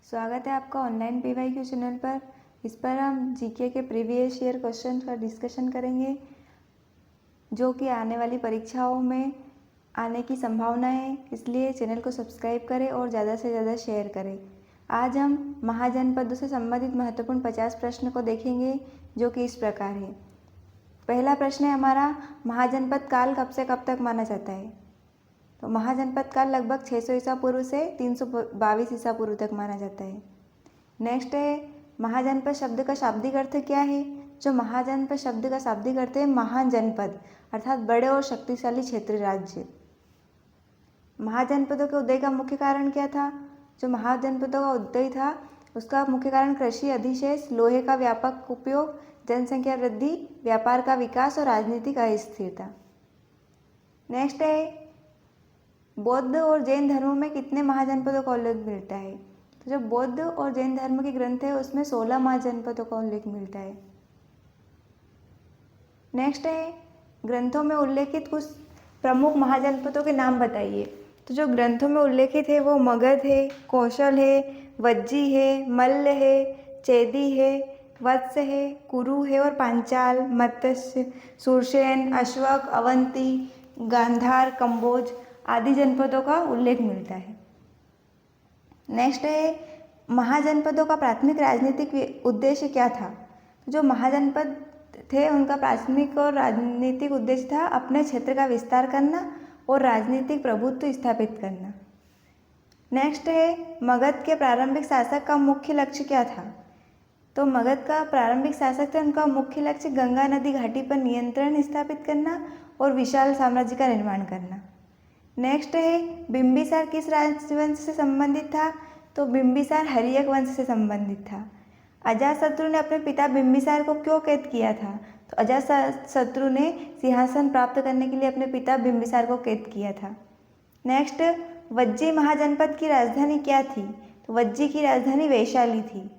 स्वागत है आपका ऑनलाइन PYQ चैनल पर। इस पर हम जीके के प्रीवियस ईयर क्वेश्चन का डिस्कशन करेंगे जो कि आने वाली परीक्षाओं में आने की संभावना है, इसलिए चैनल को सब्सक्राइब करें और ज़्यादा से ज़्यादा शेयर करें। आज हम महाजनपदों से संबंधित महत्वपूर्ण 50 प्रश्न को देखेंगे जो कि इस प्रकार है। पहला प्रश्न है हमारा, महाजनपद काल कब से कब तक माना जाता है? तो महाजनपद काल लगभग 600 ईसा पूर्व से 322 ईसा पूर्व तक माना जाता है। नेक्स्ट है, महाजनपद शब्द का शाब्दिक अर्थ क्या है? जो महाजनपद शब्द का शाब्दिक अर्थ है महान जनपद, अर्थात बड़े और शक्तिशाली क्षेत्रीय राज्य। महाजनपदों के उदय का मुख्य कारण क्या था? जो महाजनपदों का उदय था उसका मुख्य कारण कृषि अधिशेष, लोहे का व्यापक उपयोग, जनसंख्या वृद्धि, व्यापार का विकास और राजनीतिक अस्थिरता। नेक्स्ट है, बौद्ध और जैन धर्मों में कितने महाजनपदों का उल्लेख मिलता है? तो जो बौद्ध और जैन धर्म के ग्रंथ है उसमें 16 महाजनपदों का उल्लेख मिलता है। नेक्स्ट है, ग्रंथों में उल्लेखित कुछ प्रमुख महाजनपदों के नाम बताइए। तो जो ग्रंथों में उल्लेखित है वो मगध है, कौशल है, वज्जी है, मल्ल है, चेदी है, वत्स है, कुरु है और पांचाल, मत्स्य, सुरसेन, अश्वक, अवंती, गांधार, कंबोज आदि जनपदों का उल्लेख मिलता है। नेक्स्ट है, महाजनपदों का प्राथमिक राजनीतिक उद्देश्य क्या था? जो महाजनपद थे उनका प्राथमिक और राजनीतिक उद्देश्य था अपने क्षेत्र का विस्तार करना और राजनीतिक प्रभुत्व स्थापित करना। नेक्स्ट है, मगध के प्रारंभिक शासक का मुख्य लक्ष्य क्या था? तो मगध का प्रारंभिक शासक थे उनका मुख्य लक्ष्य गंगा नदी घाटी पर नियंत्रण स्थापित करना और विशाल साम्राज्य का निर्माण करना। नेक्स्ट है, बिंबिसार किस राजवंश से संबंधित था? तो बिंबिसार हर्यक वंश से संबंधित था। अजातशत्रु ने अपने पिता बिंबिसार को क्यों कैद किया था? तो अजातशत्रु ने सिंहासन प्राप्त करने के लिए अपने पिता बिंबिसार को कैद किया था। नेक्स्ट, वज्जी महाजनपद की राजधानी क्या थी? तो वज्जी की राजधानी वैशाली थी।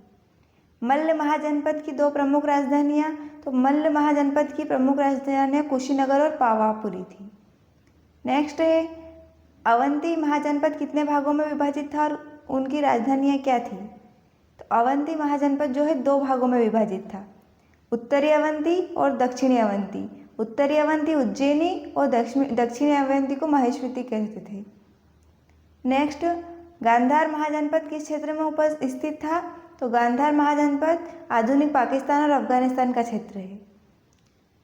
मल्ल महाजनपद की दो प्रमुख राजधानियाँ, तो मल्ल महाजनपद की प्रमुख राजधानियाँ कुशीनगर और पावापुरी थी। नेक्स्ट है, अवंती महाजनपद कितने भागों में विभाजित था और उनकी राजधानियाँ क्या थी? तो अवंती महाजनपद जो है 2 भागों में विभाजित था, उत्तरी अवंती और दक्षिणी अवंती। उत्तरी अवंती उज्जैनी और दक्षिणी अवंती को महेश्वती कहते थे। नेक्स्ट, गांधार महाजनपद किस क्षेत्र में स्थित था? तो गांधार महाजनपद आधुनिक पाकिस्तान और अफगानिस्तान का क्षेत्र है।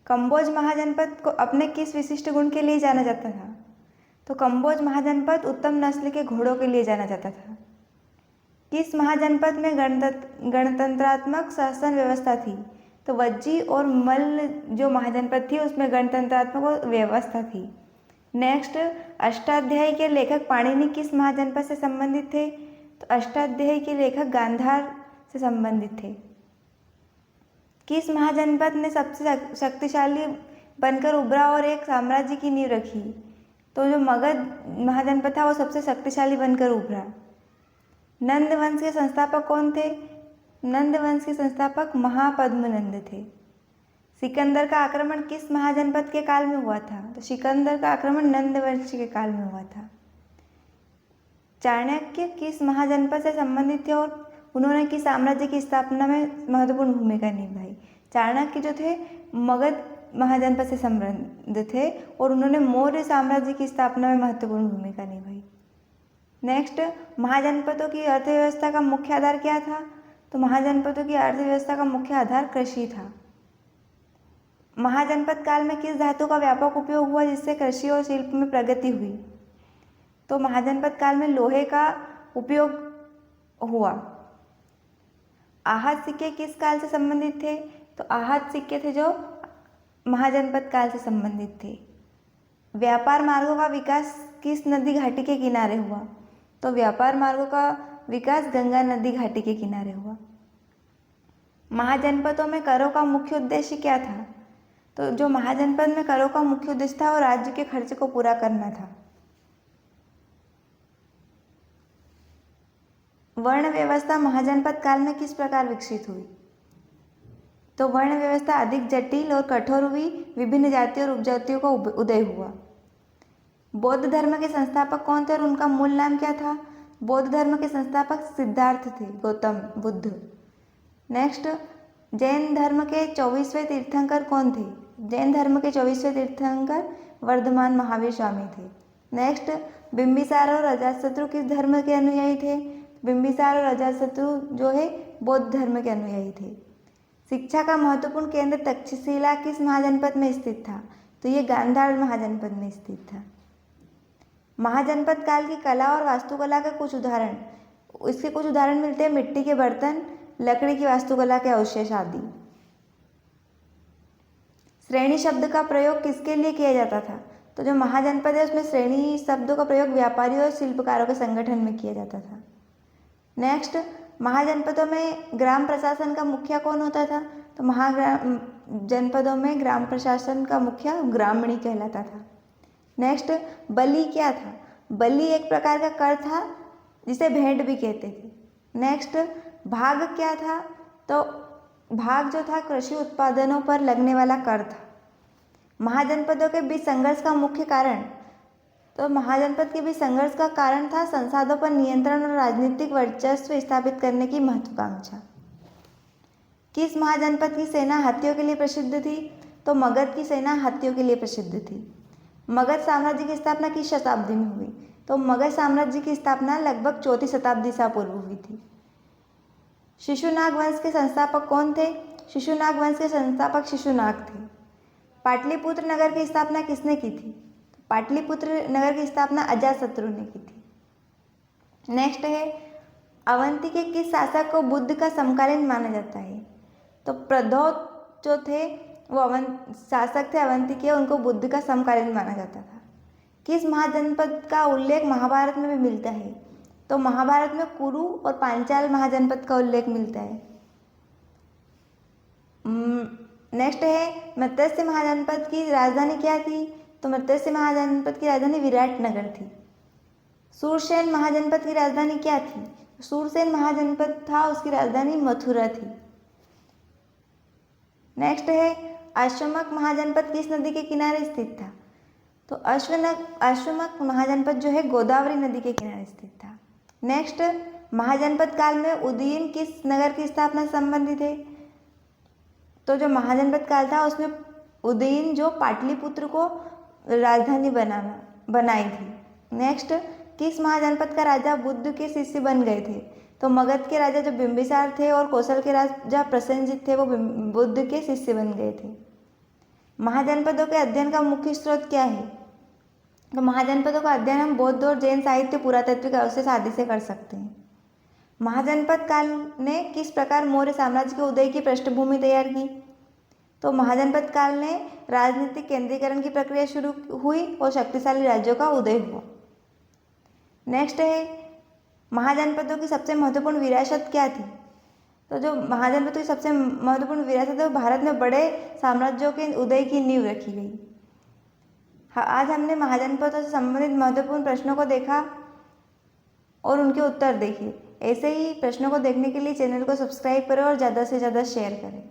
कंबोज महाजनपद को अपने किस विशिष्ट गुण के लिए जाना जाता था? तो कंबोज महाजनपद उत्तम नस्ल के घोड़ों के लिए जाना जाता था। किस महाजनपद में गणतंत्रात्मक शासन व्यवस्था थी? तो वज्जी और मल्ल जो महाजनपद थी उसमें गणतंत्रात्मक व्यवस्था थी। नेक्स्ट, अष्टाध्यायी के लेखक पाणिनि किस महाजनपद से संबंधित थे? तो अष्टाध्यायी के लेखक गांधार से संबंधित थे। किस महाजनपद ने सबसे शक्तिशाली बनकर उभरा और एक साम्राज्य की नींव रखी? तो जो मगध महाजनपद था वो सबसे शक्तिशाली बनकर उभरा। नंद वंश के संस्थापक कौन थे? नंद वंश के संस्थापक महापद्मनंद थे। सिकंदर का आक्रमण किस महाजनपद के काल में हुआ था? तो सिकंदर का आक्रमण नंद वंश के काल में हुआ था। चाणक्य किस महाजनपद से संबंधित थे और उन्होंने किस साम्राज्य की स्थापना में महत्वपूर्ण भूमिका निभाई? चाणक्य जो थे मगध महाजनपद से संबंधित थे और उन्होंने मौर्य साम्राज्य की स्थापना में महत्वपूर्ण भूमिका निभाई। नेक्स्ट, महाजनपदों की अर्थव्यवस्था का मुख्य आधार क्या था? तो महाजनपदों की अर्थव्यवस्था का मुख्य आधार कृषि था। महाजनपद काल में किस धातु का व्यापक उपयोग हुआ जिससे कृषि और शिल्प में प्रगति हुई? तो महाजनपद काल में लोहे का उपयोग हुआ। आहत सिक्के किस काल से संबंधित थे? तो आहत सिक्के थे जो महाजनपद काल से संबंधित थे। व्यापार मार्गों का विकास किस नदी घाटी के किनारे हुआ? तो व्यापार मार्गों का विकास गंगा नदी घाटी के किनारे हुआ। महाजनपदों में करों का मुख्य उद्देश्य क्या था? तो जो महाजनपद में करों का मुख्य उद्देश्य था वो राज्य के खर्च को पूरा करना था। वर्ण व्यवस्था महाजनपद काल में किस प्रकार विकसित हुई? तो वर्ण व्यवस्था अधिक जटिल और कठोर हुई, विभिन्न जातियों और उपजातियों का उदय हुआ। बौद्ध धर्म के संस्थापक कौन थे और उनका मूल नाम क्या था? बौद्ध धर्म के संस्थापक सिद्धार्थ थे, गौतम बुद्ध। नेक्स्ट, जैन धर्म के 24वें तीर्थंकर कौन थे? जैन धर्म के 24वें तीर्थंकर वर्धमान महावीर स्वामी थे। नेक्स्ट, बिंबिसार और अजातशत्रु किस धर्म के अनुयायी थे? बिंबिसार और अजातशत्रु जो है बौद्ध धर्म के अनुयायी थे। शिक्षा का महत्वपूर्ण केंद्र तक्षशिला किस महाजनपद में स्थित था? तो ये गांधार महाजनपद में स्थित था। महाजनपद काल की कला और वास्तुकला के कुछ उदाहरण, इसके कुछ उदाहरण मिलते हैं मिट्टी के बर्तन, लकड़ी की वास्तुकला के अवशेष आदि। श्रेणी शब्द का प्रयोग किसके लिए किया जाता था? तो जो महाजनपद है उसमें श्रेणी शब्दों का प्रयोग व्यापारियों और शिल्पकारों के संगठन में किया जाता था। नेक्स्ट, महाजनपदों में ग्राम प्रशासन का मुखिया कौन होता था? तो जनपदों में ग्राम प्रशासन का मुखिया ग्रामणी कहलाता था। नेक्स्ट, बलि क्या था? बलि एक प्रकार का कर था जिसे भेंट भी कहते थे। नेक्स्ट, भाग क्या था? तो भाग जो था कृषि उत्पादनों पर लगने वाला कर था। महाजनपदों के बीच संघर्ष का मुख्य कारण, तो महाजनपद के बीच संघर्ष का कारण था संसाधनों पर नियंत्रण और राजनीतिक वर्चस्व स्थापित करने की महत्वाकांक्षा। किस महाजनपद की सेना हाथियों के लिए प्रसिद्ध थी? तो मगध की सेना हाथियों के लिए प्रसिद्ध थी। मगध साम्राज्य की स्थापना किस शताब्दी में हुई? तो मगध साम्राज्य की स्थापना लगभग 4वीं शताब्दी ईसा पूर्व हुई थी। शिशुनाग वंश के संस्थापक कौन थे? शिशुनाग वंश के संस्थापक शिशुनाग थे। पाटलिपुत्र नगर की स्थापना किसने की थी? पाटलिपुत्र नगर की स्थापना अजातशत्रु ने की थी। नेक्स्ट है, अवंती के किस शासक को बुद्ध का समकालीन माना जाता है? तो प्रद्योत जो थे वो शासक थे अवंती के, उनको बुद्ध का समकालीन माना जाता था। किस महाजनपद का उल्लेख महाभारत में भी मिलता है? तो महाभारत में कुरु और पांचाल महाजनपद का उल्लेख मिलता है। नेक्स्ट है, मत्स्य महाजनपद की राजधानी क्या थी? तो मत्स्य महाजनपद की राजधानी विराटनगर थी। सूरसेन महाजनपद की राजधानी क्या थी? सूरसेन महाजनपद था, उसकी राजधानी मथुरा थी। नेक्स्ट है, अश्वमक महाजनपद किस नदी के किनारे स्थित था? तो अश्वमक महाजनपद जो है गोदावरी नदी के किनारे स्थित था। नेक्स्ट, महाजनपद काल में उदयन किस नगर की स्थापना संबंधित है? तो जो महाजनपद काल था उसमें उदयन जो पाटलिपुत्र को राजधानी बनाई थी। नेक्स्ट, किस महाजनपद का राजा बुद्ध के शिष्य बन गए थे? तो मगध के राजा जो बिंबिसार थे और कौशल के राजा प्रसेनजित थे वो बुद्ध के शिष्य बन गए थे। महाजनपदों के अध्ययन का मुख्य स्रोत क्या है? तो महाजनपदों का अध्ययन हम बौद्ध और जैन साहित्य, पुरातात्विक अवशेष आदि से कर सकते हैं। महाजनपद काल ने किस प्रकार मौर्य साम्राज्य के उदय की पृष्ठभूमि तैयार की? तो महाजनपद काल ने राजनीतिक केंद्रीकरण की प्रक्रिया शुरू हुई और शक्तिशाली राज्यों का उदय हुआ। नेक्स्ट है, महाजनपदों की सबसे महत्वपूर्ण विरासत क्या थी? तो जो महाजनपदों की सबसे महत्वपूर्ण विरासत है वो भारत में बड़े साम्राज्यों के उदय की नींव रखी गई। आज हमने महाजनपदों से संबंधित महत्वपूर्ण प्रश्नों को देखा और उनके उत्तर देखे। ऐसे ही प्रश्नों को देखने के लिए चैनल को सब्सक्राइब करें और ज़्यादा से ज़्यादा शेयर करें।